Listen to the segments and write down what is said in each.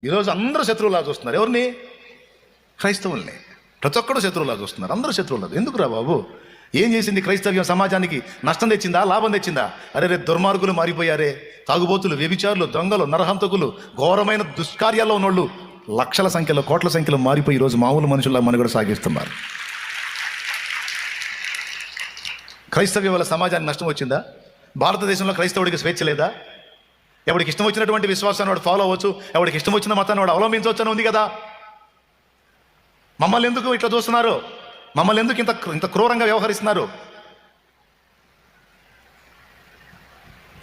ఈరోజు అందరూ శత్రువులా చూస్తున్నారు. ఎవరిని? క్రైస్తవుల్ని. ప్రతి ఒక్కడు శత్రువులా చూస్తున్నారు. అందరూ శత్రువులు. ఎందుకురా బాబు? ఏం చేసింది క్రైస్తవ్యం? సమాజానికి నష్టం తెచ్చిందా, లాభం తెచ్చిందా? అరే రే, దుర్మార్గులు మారిపోయారే. తాగుబోతులు, వ్యభిచారులు, దొంగలు, నరహంతకులు, ఘోరమైన దుష్కార్యాల్లో ఉన్నోళ్ళు లక్షల సంఖ్యలో, కోట్ల సంఖ్యలో మారిపోయి ఈరోజు మామూలు మనుషుల్లా మనుగడ సాగిస్తున్నారు. క్రైస్తవ్యం వల్ల సమాజానికి నష్టం వచ్చిందా? భారతదేశంలో క్రైస్తవుడికి స్వేచ్ఛ లేదా? ఎవడికి ఇష్టం వచ్చినటువంటి విశ్వాసాన్ని వాడు ఫాలో అవ్వచ్చు, ఎవడికి ఇష్టం వచ్చిన మతాన్ని వాడు అవలంబించవచ్చు అని ఉంది కదా. మమ్మల్ని ఎందుకు ఇట్లా చూస్తున్నారు? మమ్మల్ని ఎందుకు ఇంత క్రూరంగా వ్యవహరిస్తున్నారు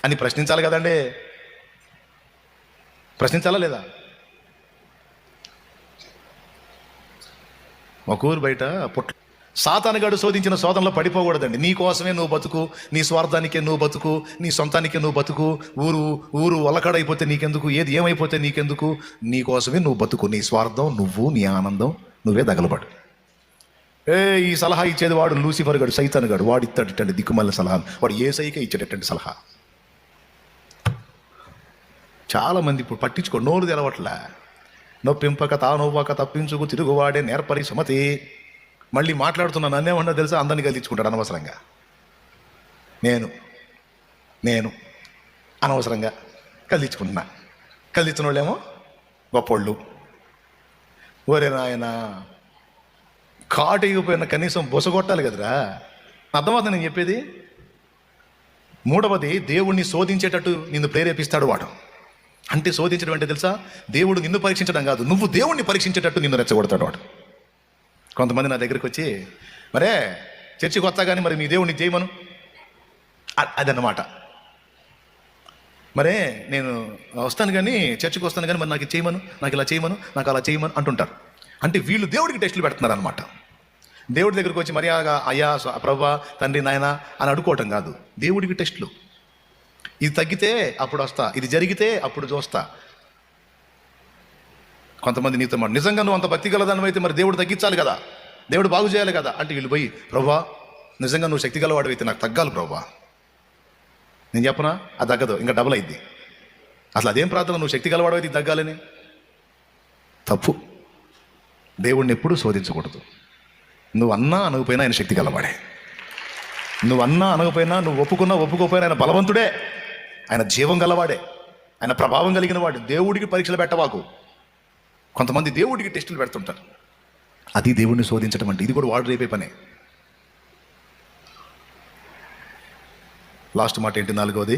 అని ప్రశ్నించాలి కదండి. ప్రశ్నించాలా లేదా? ఒక ఊరు బయట సాతానుగాడు శోధించిన శోధనలో పడిపోకూడదండి. నీ కోసమే నువ్వు బతుకు, నీ స్వార్థానికే నువ్వు బతుకు, నీ సొంతానికే నువ్వు బతుకు. ఊరు ఒలకడైపోతే నీకెందుకు, ఏది ఏమైపోతే నీకెందుకు? నీ కోసమే నువ్వు బతుకు. నీ స్వార్థం నువ్వు, నీ ఆనందం నువ్వే తగలబడు. ఈ సలహా ఇచ్చేది వాడు లూసిఫర్ గాడు, సైతాన్ గాడు. వాడు ఇస్తాడటండి దిక్కుమల్ల సలహాలు. వాడు ఏ సైకే ఇచ్చేటట్టండి సలహా. చాలామంది ఇప్పుడు పట్టించుకో, నోరు తెలవట్లే. నొప్పింపక తానొవ్వక తప్పించుకు తిరుగువాడే నేర్పరి సుమతి. మళ్ళీ మాట్లాడుతున్నా నన్నేమన్నా తెలుసా? అందరినీ కలిగించుకుంటాడు అనవసరంగా. నేను అనవసరంగా కలిగించుకుంటున్నా. కలిగించిన వాళ్ళేమో గొప్పోళ్ళు. ఓరే నాయన, కాటేగిపోయిన కనీసం బొసగొట్టాలి కదరా. అర్థమవుతుంది నేను చెప్పేది. మూడవది, దేవుణ్ణి శోధించేటట్టు నిన్ను ప్రేరేపిస్తాడు వాడు. అంటే శోధించడం అంటే తెలుసా? దేవుడు నిన్ను పరీక్షించడం కాదు, నువ్వు దేవుణ్ణి పరీక్షించేటట్టు నిన్ను రెచ్చగొడతాడు వాడు. కొంతమంది నా దగ్గరికి వచ్చి, మరే చర్చికి వస్తా కానీ మరి మీ దేవుణ్ణి చేయమను అదన్నమాట. మరే నేను వస్తాను కానీ, చర్చికి వస్తాను కానీ మరి నాకు చేయమను, నాకు ఇలా చేయమను, నాకు అలా చేయమను అంటుంటారు. అంటే వీళ్ళు దేవుడికి టెస్టులు పెడుతున్నారు అనమాట. దేవుడి దగ్గరికి వచ్చి మర్యాదగా అయ్యా ప్రభువా తండ్రి నాయన అని అడుకోవటం కాదు, దేవుడికి టెస్టులు. ఇది తగ్గితే అప్పుడు వస్తా, ఇది జరిగితే అప్పుడు చూస్తా. కొంతమంది నీతో మాట, నిజంగా నువ్వు అంత భక్తి గలదాని అయితే మరి దేవుడు తగ్గించాలి కదా, దేవుడు బాగు చేయాలి కదా అంటే వీళ్ళు పోయి, ప్రభువా నిజంగా నువ్వు శక్తి గలవాడు అయితే నాకు తగ్గాలి ప్రభువా. నేను చెప్పనా? అది తగ్గదు, ఇంకా డబుల్ అయింది. అసలు అదేం ప్రార్థన? నువ్వు శక్తి గలవాడు అయితే తగ్గాలని. తప్పు. దేవుణ్ణి ఎప్పుడూ శోధించకూడదు. నువ్వు అన్నా అనకపోయినా ఆయన శక్తి గలవాడే. నువ్వు అన్నా అనకపోయినా, నువ్వు ఒప్పుకున్నా ఒప్పుకోపోయినా ఆయన బలవంతుడే, ఆయన జీవం గలవాడే, ఆయన ప్రభావం కలిగిన వాడు. దేవుడికి పరీక్షలు పెట్టవాకు. కొంతమంది దేవుడికి టెస్టులు పెడుతుంటారు. అది దేవుడిని శోధించడం అంటే. ఇది కూడా వాడు రేపే పనే. లాస్ట్ మాట ఏంటి? 4వది,